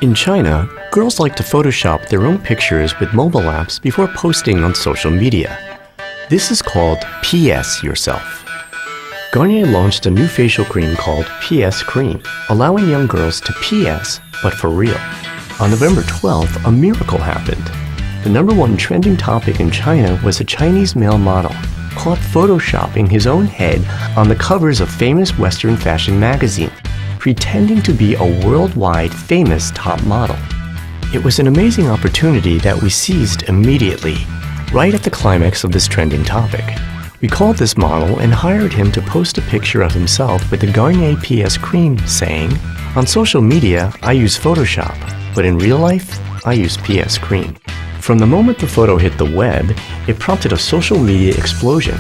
In China, girls like to Photoshop their own pictures with mobile apps before posting on social media. This is called PS Yourself. Garnier launched a new facial cream called PS Cream, allowing young girls to PS, but for real. On November 12th, a miracle happened. The #1 trending topic in China was a Chinese male model caught photoshopping his own head on the covers of famous Western fashion magazines, pretending to be a worldwide famous top model. It was an amazing opportunity that we seized immediately, right at the climax of this trending topic. We called this model and hired him to post a picture of himself with the Garnier PS Cream saying, "On social media, I use Photoshop, but in real life, I use PS Cream." From the moment the photo hit the web, it prompted a social media explosion.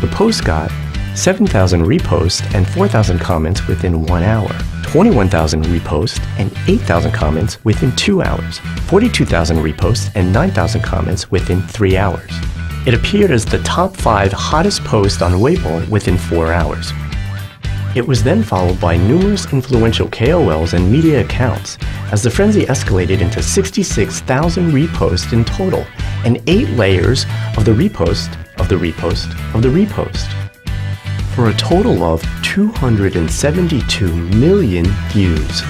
The post got 7,000 reposts and 4,000 comments within 1 hour, 21,000 reposts and 8,000 comments within 2 hours, 42,000 reposts and 9,000 comments within 3 hours. It appeared as the top 5 hottest posts on Weibo within 4 hours. It was then followed by numerous influential KOLs and media accounts as the frenzy escalated into 66,000 reposts in total and 8 layers of the repost of the repost of the repost, for a total of 272 million views.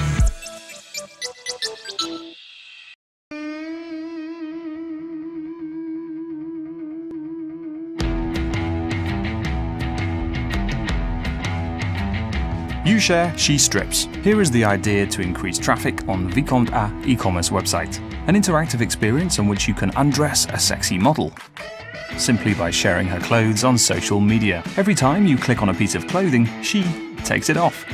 You share, she strips. Here is the idea to increase traffic on Vicomte A e-commerce website. An interactive experience on which you can undress a sexy model, simply by sharing her clothes on social media. Every time you click on a piece of clothing, she takes it off.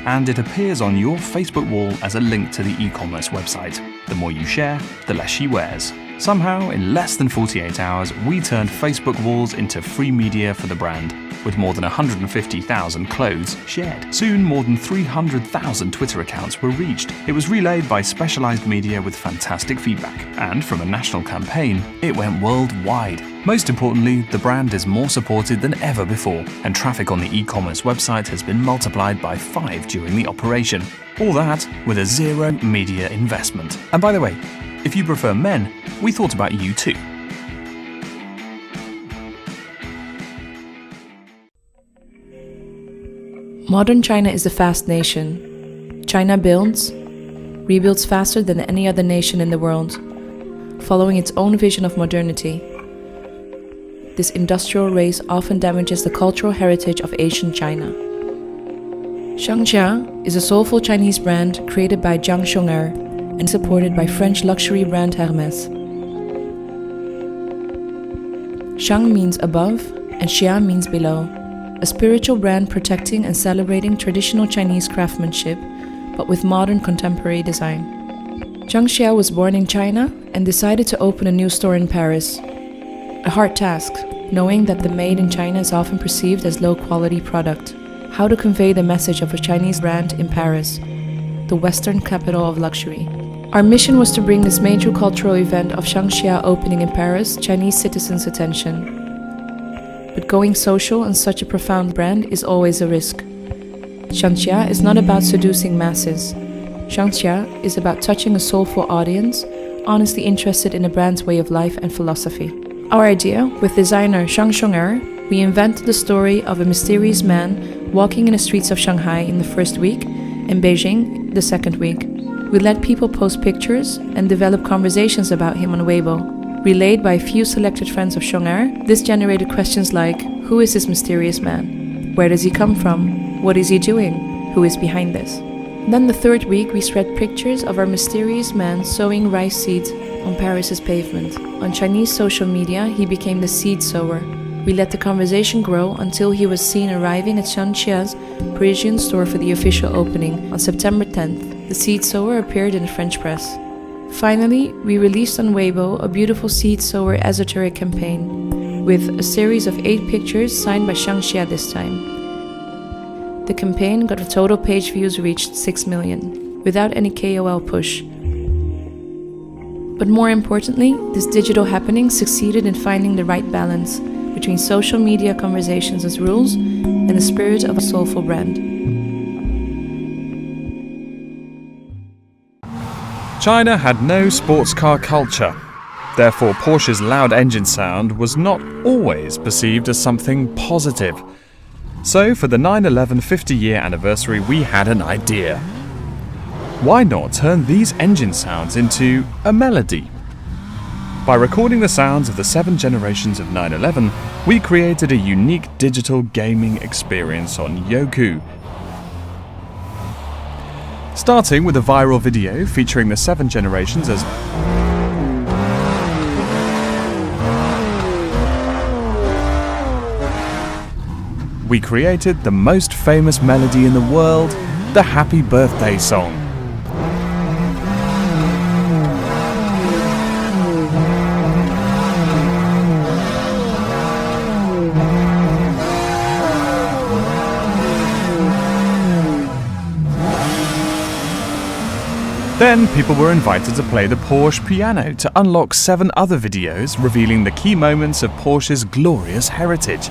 And it appears on your Facebook wall as a link to the e-commerce website. The more you share, the less she wears. Somehow, in less than 48 hours, we turned Facebook walls into free media for the brand, with more than 150,000 clothes shared. Soon, more than 300,000 Twitter accounts were reached. It was relayed by specialized media with fantastic feedback. And from a national campaign, it went worldwide. Most importantly, the brand is more supported than ever before, and traffic on the e-commerce website has been multiplied by 5 during the operation. All that with a zero media investment. And by the way, if you prefer men, we thought about you too. Modern China is a fast nation. China builds, rebuilds faster than any other nation in the world, following its own vision of modernity. This industrial race often damages the cultural heritage of Asian China. Shangxia is a soulful Chinese brand created by Zhang Xiong'er and supported by French luxury brand Hermès. Shang means above and Xia means below. A spiritual brand protecting and celebrating traditional Chinese craftsmanship, but with modern contemporary design. Zhang Xia was born in China and decided to open a new store in Paris. A hard task, knowing that the made in China is often perceived as low-quality product. How to convey the message of a Chinese brand in Paris, the Western capital of luxury. Our mission was to bring this major cultural event of Shangxia opening in Paris Chinese citizens' attention. But going social on such a profound brand is always a risk. Shangxia is not about seducing masses. Shangxia is about touching a soulful audience, honestly interested in a brand's way of life and philosophy. Our idea, with designer Zhang Xiong'er, we invented the story of a mysterious man walking in the streets of Shanghai in the first week and Beijing the second week. We let people post pictures and develop conversations about him on Weibo. Relayed by a few selected friends of Xiong'er, this generated questions like, who is this mysterious man? Where does he come from? What is he doing? Who is behind this? Then the third week we spread pictures of our mysterious man sowing rice seeds on Paris's pavement. On Chinese social media, he became the seed sower. We let the conversation grow until he was seen arriving at Shangxia's Parisian store for the official opening on September 10th. The seed sower appeared in the French press. Finally, we released on Weibo a beautiful seed sower esoteric campaign, with a series of 8 pictures signed by Shangxia this time. The campaign got a total page views reached 6 million, without any KOL push. But more importantly, this digital happening succeeded in finding the right balance between social media conversations as rules and the spirit of a soulful brand. China had no sports car culture. Therefore, Porsche's loud engine sound was not always perceived as something positive. So, for the 911 50-year anniversary, we had an idea. Why not turn these engine sounds into a melody? By recording the sounds of the 7 generations of 911, we created a unique digital gaming experience on Youku. Starting with a viral video featuring the 7 generations as we created the most famous melody in the world, the Happy Birthday song. Then people were invited to play the Porsche piano to unlock 7 other videos revealing the key moments of Porsche's glorious heritage.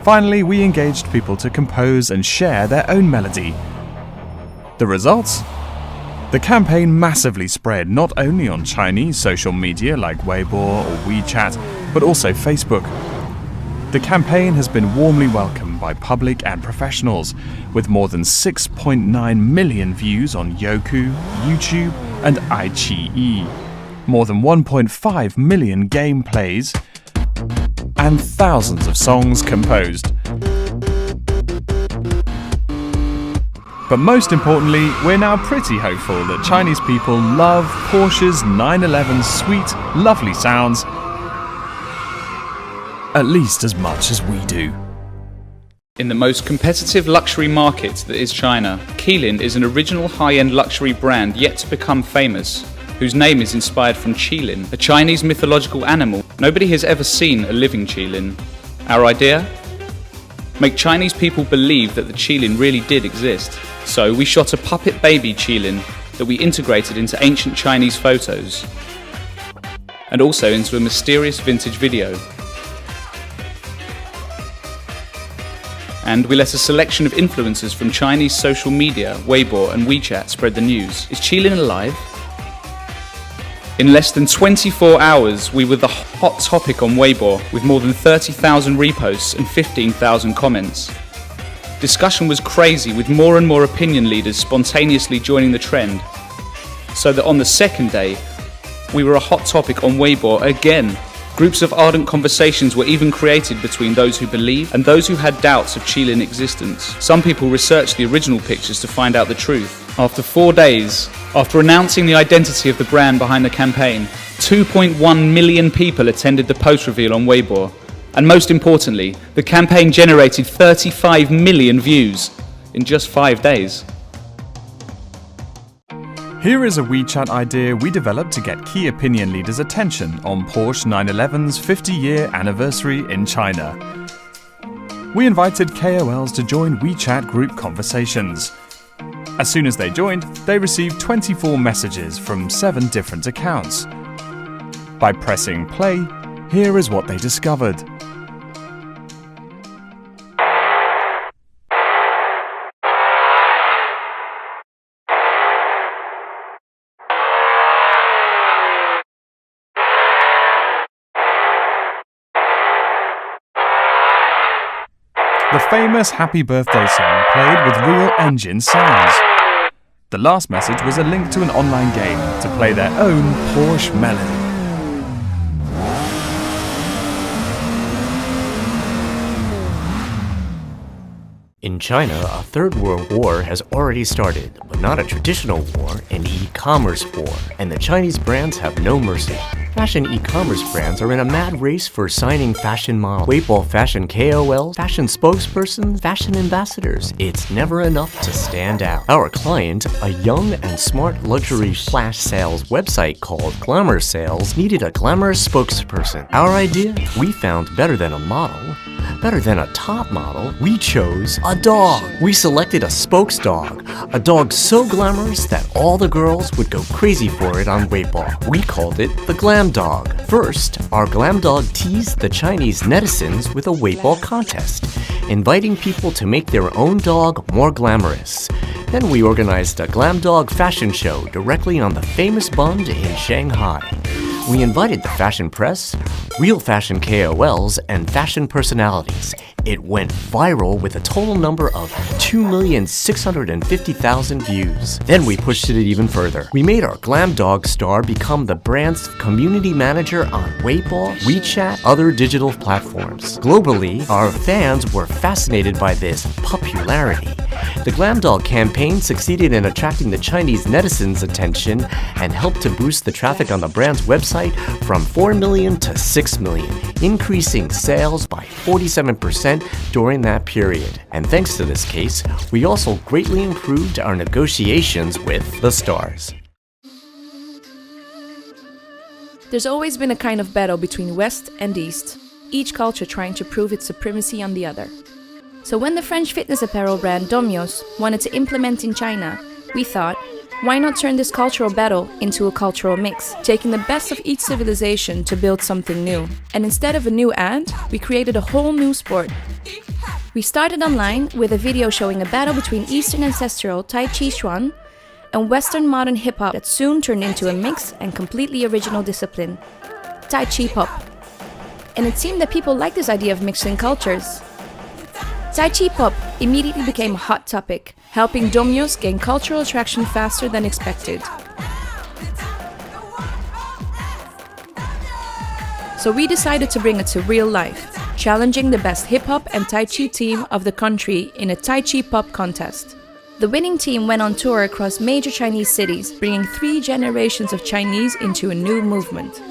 Finally, we engaged people to compose and share their own melody. The results? The campaign massively spread not only on Chinese social media like Weibo or WeChat, but also Facebook. The campaign has been warmly welcomed by public and professionals, with more than 6.9 million views on Youku, YouTube, and iQIYI, more than 1.5 million game plays, and thousands of songs composed. But most importantly, we're now pretty hopeful that Chinese people love Porsche's 911's sweet, lovely sounds at least as much as we do. In the most competitive luxury market that is China, Qilin is an original high-end luxury brand yet to become famous, whose name is inspired from qilin, a Chinese mythological animal. Nobody has ever seen a living qilin. Our idea? Make Chinese people believe that the qilin really did exist. So we shot a puppet baby qilin that we integrated into ancient Chinese photos, and also into a mysterious vintage video. And we let a selection of influencers from Chinese social media, Weibo and WeChat spread the news. Is qilin alive? In less than 24 hours, we were the hot topic on Weibo, with more than 30,000 reposts and 15,000 comments. Discussion was crazy, with more and more opinion leaders spontaneously joining the trend. So that on the second day, we were a hot topic on Weibo again. Groups of ardent conversations were even created between those who believed and those who had doubts of qilin existence. Some people researched the original pictures to find out the truth. After 4 days, after announcing the identity of the brand behind the campaign, 2.1 million people attended the post reveal on Weibo. And most importantly, the campaign generated 35 million views in just 5 days. Here is a WeChat idea we developed to get key opinion leaders' attention on Porsche 911's 50-year anniversary in China. We invited KOLs to join WeChat group conversations. As soon as they joined, they received 24 messages from 7 different accounts. By pressing play, here is what they discovered. The famous Happy Birthday song played with real engine sounds. The last message was a link to an online game to play their own Porsche melody. In China, a third world war has already started, but not a traditional war, an e-commerce war, and the Chinese brands have no mercy. Fashion e-commerce brands are in a mad race for signing fashion models, Weibo fashion KOLs, fashion spokespersons, fashion ambassadors. It's never enough to stand out. Our client, a young and smart luxury flash sales website called Glamour Sales, needed a glamorous spokesperson. Our idea? We found better than a model, better than a top model. We chose a dog. We selected a spokes dog, a dog so glamorous that all the girls would go crazy for it on Weibo. We called it the Glam Dog. First, our Glam Dog teased the Chinese netizens with a Weibo contest, inviting people to make their own dog more glamorous. Then we organized a glam dog fashion show directly on the famous Bund in Shanghai. We invited the fashion press, real fashion KOLs, and fashion personalities. It went viral with a total number of 2,650,000 views. Then we pushed it even further. We made our glam dog star become the brand's community manager on Weibo, WeChat, other digital platforms. Globally, our fans were fascinated by this popularity. The Glam Dog campaign succeeded in attracting the Chinese netizens' attention and helped to boost the traffic on the brand's website from 4 million to 6 million, increasing sales by 47% during that period. And thanks to this case, we also greatly improved our negotiations with the stars. There's always been a kind of battle between West and East, each culture trying to prove its supremacy on the other. So when the French fitness apparel brand Domino's wanted to implement in China, we thought, why not turn this cultural battle into a cultural mix, taking the best of each civilization to build something new. And instead of a new ad, we created a whole new sport. We started online with a video showing a battle between Eastern ancestral Tai Chi Chuan and Western modern hip-hop that soon turned into a mix and completely original discipline, Tai Chi Pop. And it seemed that people liked this idea of mixing cultures. Tai Chi Pop immediately became a hot topic, helping Domino's gain cultural attraction faster than expected. So we decided to bring it to real life, challenging the best hip-hop and Tai Chi team of the country in a Tai Chi Pop contest. The winning team went on tour across major Chinese cities, bringing 3 generations of Chinese into a new movement.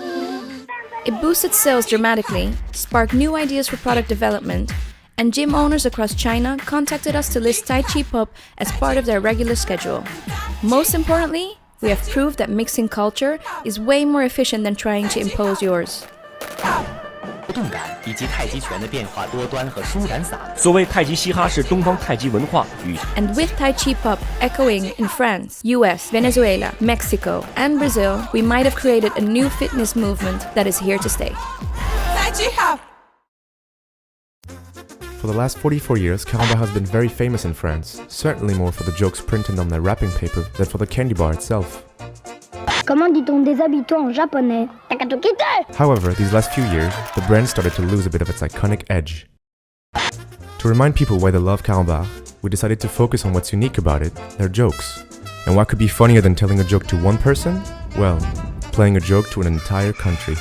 It boosted sales dramatically, sparked new ideas for product development, and gym owners across China contacted us to list Tai Chi Pop as part of their regular schedule. Most importantly, we have proved that mixing culture is way more efficient than trying to impose yours. 流动感以及太极拳的变化多端和舒展洒。所谓太极嘻哈是东方太极文化与 And with Tai Chi Pop echoing in France, US, Venezuela, Mexico, and Brazil, we might have created a new fitness movement that is here to stay. For the last 44 years, Caramba has been very famous in France, certainly more for the jokes printed on their wrapping paper than for the candy bar itself. Comment dit-on déshabillé en japonais? Takatokite! However, these last few years, the brand started to lose a bit of its iconic edge. To remind people why they love Caramba, we decided to focus on what's unique about it, their jokes. And what could be funnier than telling a joke to one person? Well, playing a joke to an entire country.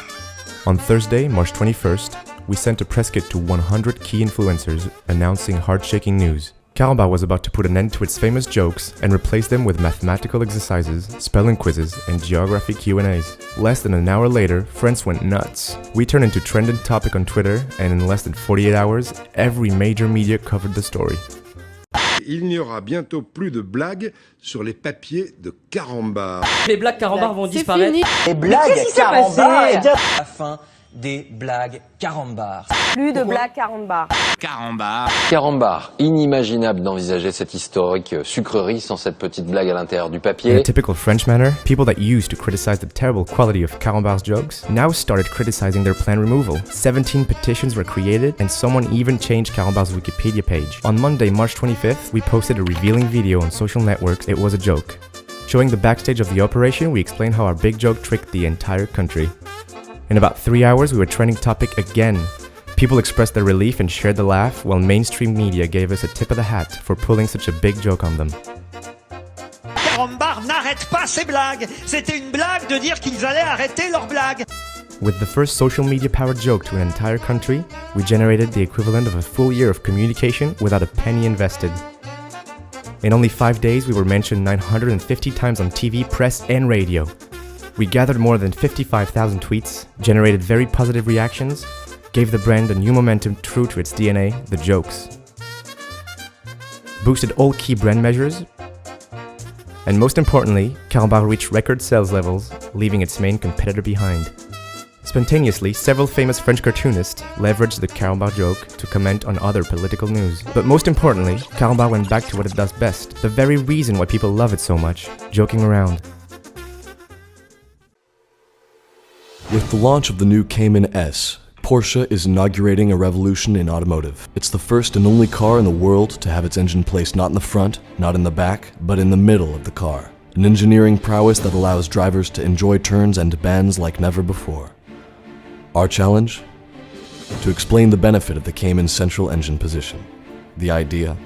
On Thursday, March 21st, we sent a press kit to 100 key influencers announcing heart-shaking news. Caramba was about to put an end to its famous jokes and replace them with mathematical exercises, spelling quizzes, and geography Q&As. Less than an hour later, France went nuts. We turned into trending topic on Twitter, and in less than 48 hours, every major media covered the story. Il n'y aura bientôt plus de blagues sur les papiers de Caramba. Les blagues Carambar vont disparaître. Les blagues Carambar et la fin des blagues Carambar. Plus de blagues Carambar. Carambar, inimaginable d'envisager cette historique sucrerie sans cette petite blague à l'intérieur du In papier. a typical French manner, people that used to criticize the terrible quality of Carambar's jokes now started criticizing their planned removal. 17 petitions were created, and someone even changed Carambar's Wikipedia page. On Monday, March 25th, we posted a revealing video on social networks. It was a joke. Showing the backstage of the operation, we explained how our big joke tricked the entire country. In about 3 hours, we were trending topic again. People expressed their relief and shared the laugh, while mainstream media gave us a tip of the hat for pulling such a big joke on them. Carambar n'arrête pas ses blagues. C'était une blague de dire qu'ils allaient arrêter leurs blagues. With the first social media powered joke to an entire country, we generated the equivalent of a full year of communication without a penny invested. In only 5 days, we were mentioned 950 times on TV, press, and radio. We gathered more than 55,000 tweets, generated very positive reactions, gave the brand a new momentum true to its DNA, the jokes. Boosted all key brand measures, and most importantly, Caramba reached record sales levels, leaving its main competitor behind. Spontaneously, several famous French cartoonists leveraged the Caramba joke to comment on other political news. But most importantly, Caramba went back to what it does best, the very reason why people love it so much, joking around. With the launch of the new Cayman S, Porsche is inaugurating a revolution in automotive. It's the first and only car in the world to have its engine placed not in the front, not in the back, but in the middle of the car. An engineering prowess that allows drivers to enjoy turns and bends like never before. Our challenge? To explain the benefit of the Cayman's central engine position. The idea?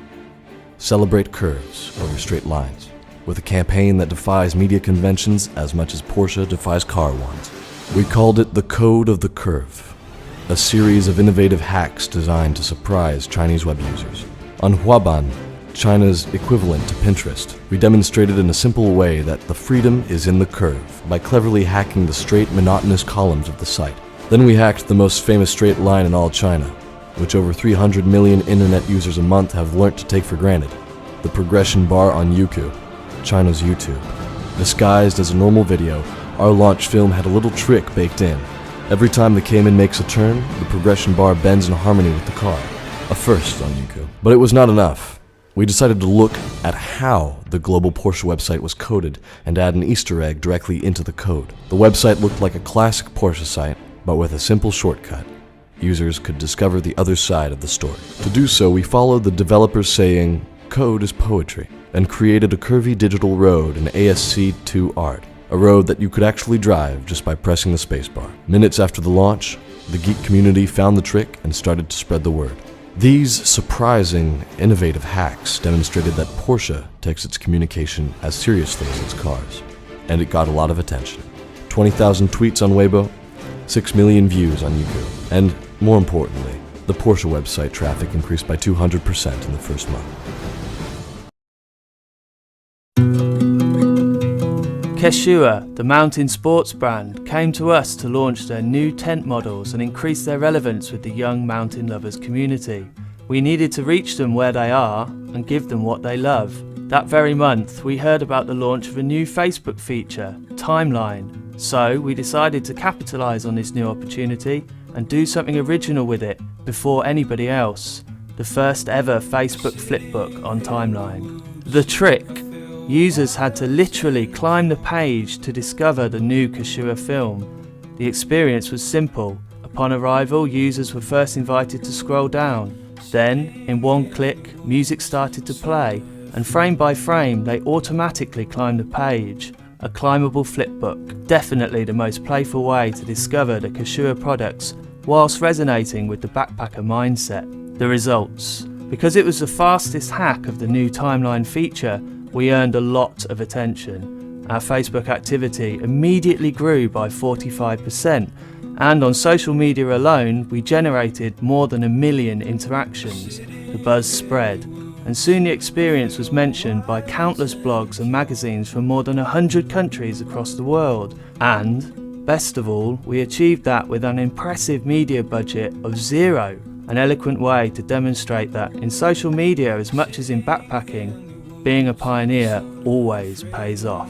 Celebrate curves over straight lines, with a campaign that defies media conventions as much as Porsche defies car ones. We called it the Code of the Curve, a series of innovative hacks designed to surprise Chinese web users. On Huaban, China's equivalent to Pinterest, we demonstrated in a simple way that the freedom is in the curve by cleverly hacking the straight, monotonous columns of the site. Then we hacked the most famous straight line in all China, which over 300 million internet users a month have learnt to take for granted, the progression bar on Youku, China's YouTube. Disguised as a normal video, our launch film had a little trick baked in. Every time the Cayman makes a turn, the progression bar bends in harmony with the car, a first on Youku. But it was not enough. We decided to look at how the global Porsche website was coded and add an Easter egg directly into the code. The website looked like a classic Porsche site, but with a simple shortcut. Users could discover the other side of the story. To do so, we followed the developers saying, "Code is poetry," and created a curvy digital road in ASC2 art, a road that you could actually drive just by pressing the spacebar. Minutes after the launch, the geek community found the trick and started to spread the word. These surprising, innovative hacks demonstrated that Porsche takes its communication as seriously as its cars, and it got a lot of attention. 20,000 tweets on Weibo, 6 million views on Youku, and more importantly, the Porsche website traffic increased by 200% in the first month. Keshua, the mountain sports brand, came to us to launch their new tent models and increase their relevance with the young mountain lovers community. We needed to reach them where they are and give them what they love. That very month, we heard about the launch of a new Facebook feature, Timeline. So we decided to capitalize on this new opportunity and do something original with it before anybody else. The first ever Facebook flipbook on Timeline. The trick: users had to literally climb the page to discover the new Keshua film. The experience was simple. Upon arrival, users were first invited to scroll down. Then, in one click, music started to play, and frame by frame, they automatically climbed the page. A climbable flipbook, definitely the most playful way to discover the Keshua products, whilst resonating with the backpacker mindset. The results. Because it was the fastest hack of the new Timeline feature, we earned a lot of attention. Our Facebook activity immediately grew by 45%, and on social media alone, we generated more than 1 million interactions. The buzz spread, and soon the experience was mentioned by countless blogs and magazines from more than 100 countries across the world. And, best of all, we achieved that with an impressive media budget of 0, an eloquent way to demonstrate that in social media as much as in backpacking, being a pioneer always pays off.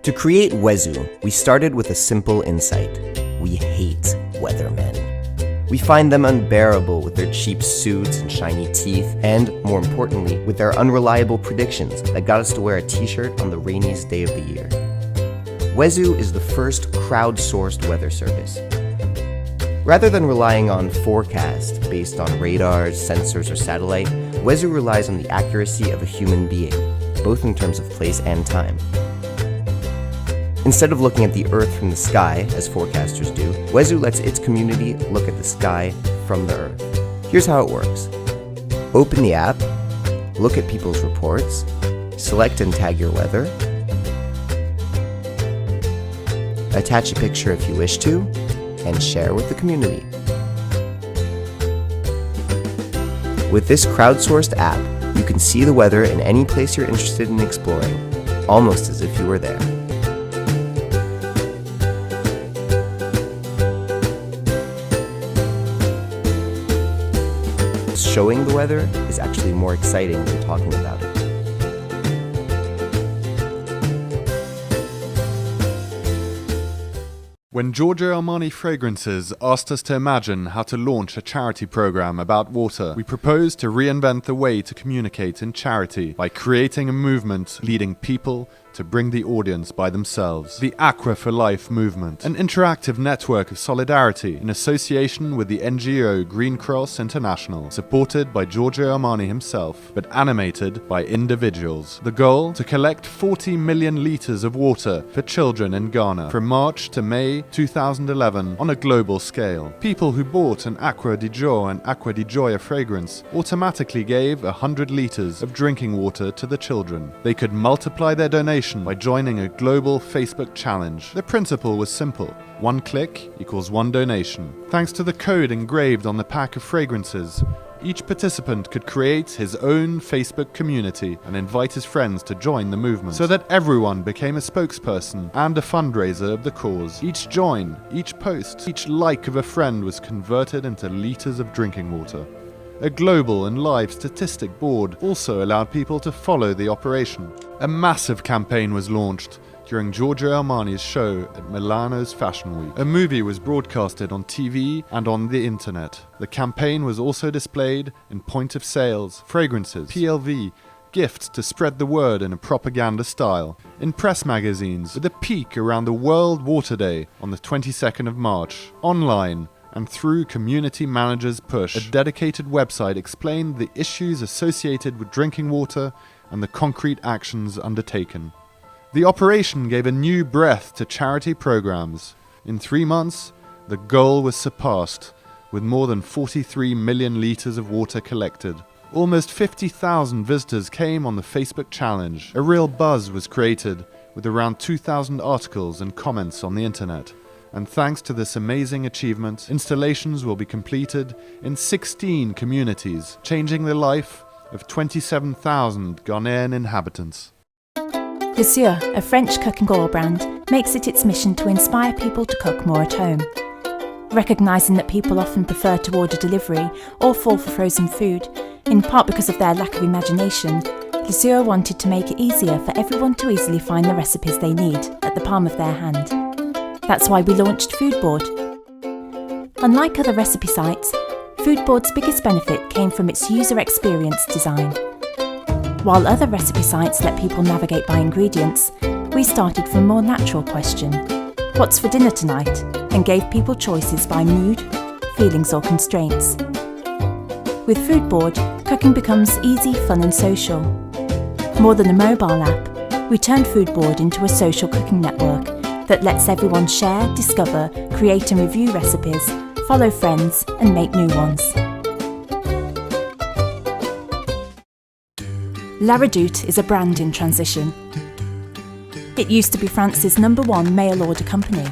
To create Wezu, we started with a simple insight. We hate weathermen. We find them unbearable with their cheap suits and shiny teeth, and, more importantly, with their unreliable predictions that got us to wear a t-shirt on the rainiest day of the year. Wezu is the first crowdsourced weather service. Rather than relying on forecasts based on radars, sensors, or satellite, Wezu relies on the accuracy of a human being, both in terms of place and time. Instead of looking at the Earth from the sky, as forecasters do, Wezu lets its community look at the sky from the Earth. Here's how it works. Open the app, look at people's reports, select and tag your weather, attach a picture if you wish to, and share with the community. With this crowdsourced app, you can see the weather in any place you're interested in exploring, almost as if you were there. Showing the weather is actually more exciting than talking about it. When Giorgio Armani Fragrances asked us to imagine how to launch a charity program about water, we proposed to reinvent the way to communicate in charity by creating a movement leading people to bring the audience by themselves. The Aqua for Life movement, an interactive network of solidarity in association with the NGO Green Cross International, supported by Giorgio Armani himself, but animated by individuals. The goal? To collect 40 million litres of water for children in Ghana from March to May 2011 on a global scale. People who bought an Aqua di Gio and Aqua di Gioia fragrance automatically gave 100 litres of drinking water to the children. They could multiply their donation by joining a global Facebook challenge. The principle was simple. 1 click equals 1 donation. Thanks to the code engraved on the pack of fragrances, each participant could create his own Facebook community and invite his friends to join the movement, so that everyone became a spokesperson and a fundraiser of the cause. Each join, each post, each like of a friend was converted into litres of drinking water. A global and live statistic board also allowed people to follow the operation. A massive campaign was launched during Giorgio Armani's show at Milano's Fashion Week. A movie was broadcasted on TV and on the internet. The campaign was also displayed in point of sales, fragrances, PLV, gifts to spread the word in a propaganda style, in press magazines, with a peak around the World Water Day on the 22nd of March, online, and through community managers' push. A dedicated website explained the issues associated with drinking water and the concrete actions undertaken. The operation gave a new breath to charity programs. In 3 months, the goal was surpassed, with more than 43 million litres of water collected. Almost 50,000 visitors came on the Facebook challenge. A real buzz was created, with around 2,000 articles and comments on the internet. And thanks to this amazing achievement, installations will be completed in 16 communities, changing the life of 27,000 Ghanaian inhabitants. Le Sieur, a French cooking oil brand, makes it its mission to inspire people to cook more at home. Recognising that people often prefer to order delivery or fall for frozen food, in part because of their lack of imagination, Le Sieur wanted to make it easier for everyone to easily find the recipes they need at the palm of their hand. That's why we launched Foodboard. Unlike other recipe sites, Foodboard's biggest benefit came from its user experience design. While other recipe sites let people navigate by ingredients, we started from a more natural question: what's for dinner tonight? And gave people choices by mood, feelings or constraints. With Foodboard, cooking becomes easy, fun and social. More than a mobile app, we turned Foodboard into a social cooking network that lets everyone share, discover, create and review recipes, follow friends and make new ones. La Redoute is a brand in transition. It used to be France's #1 mail order company,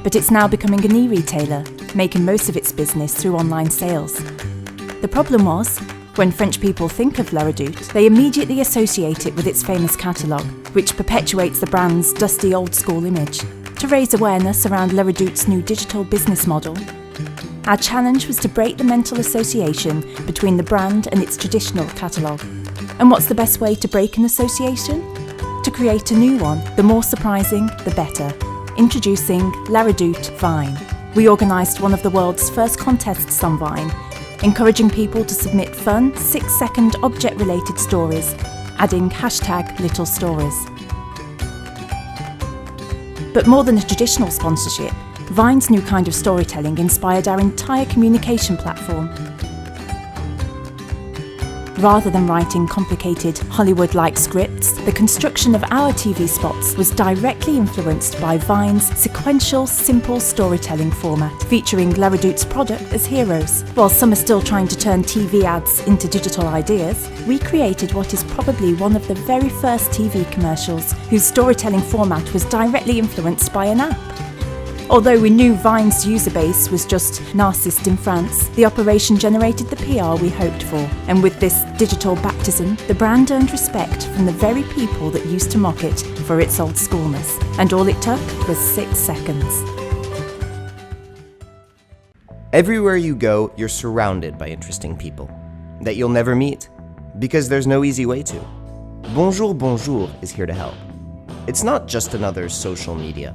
but it's now becoming an e-retailer, making most of its business through online sales. The problem was, when French people think of La Redoute, they immediately associate it with its famous catalogue, which perpetuates the brand's dusty old-school image. To raise awareness around La Redoute's new digital business model, our challenge was to break the mental association between the brand and its traditional catalogue. And what's the best way to break an association? To create a new one. The more surprising, the better. Introducing La Redoute Vine. We organised one of the world's first contests on Vine, encouraging people to submit fun 6-second object-related stories, adding #LittleStories. But more than a traditional sponsorship, Vine's new kind of storytelling inspired our entire communication platform. Rather than writing complicated Hollywood-like scripts, the construction of our TV spots was directly influenced by Vine's sequential, simple storytelling format, featuring La Redoute's product as heroes. While some are still trying to turn TV ads into digital ideas, we created what is probably one of the very first TV commercials whose storytelling format was directly influenced by an app. Although we knew Vine's user base was just narcissist in France, the operation generated the PR we hoped for. And with this digital baptism, the brand earned respect from the very people that used to mock it for its old schoolness. And all it took was 6 seconds. Everywhere you go, you're surrounded by interesting people that you'll never meet, because there's no easy way to. Bonjour Bonjour is here to help. It's not just another social media.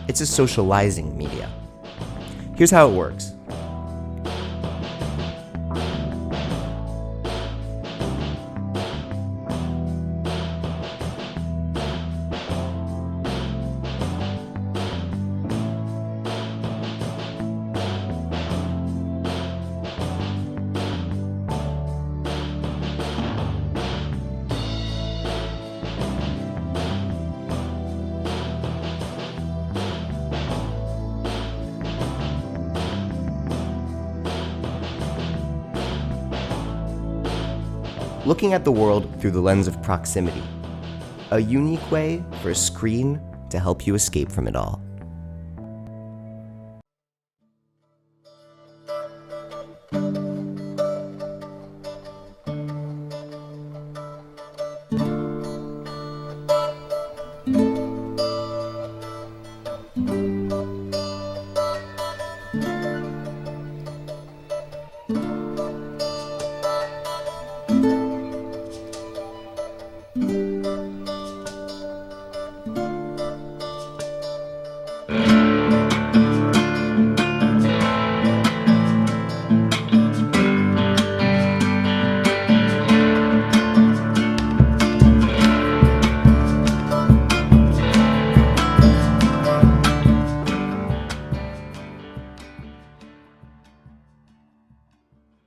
It's a socializing media. Here's how it works. looking at the world through the lens of proximity. A unique way for a screen to help you escape from it all.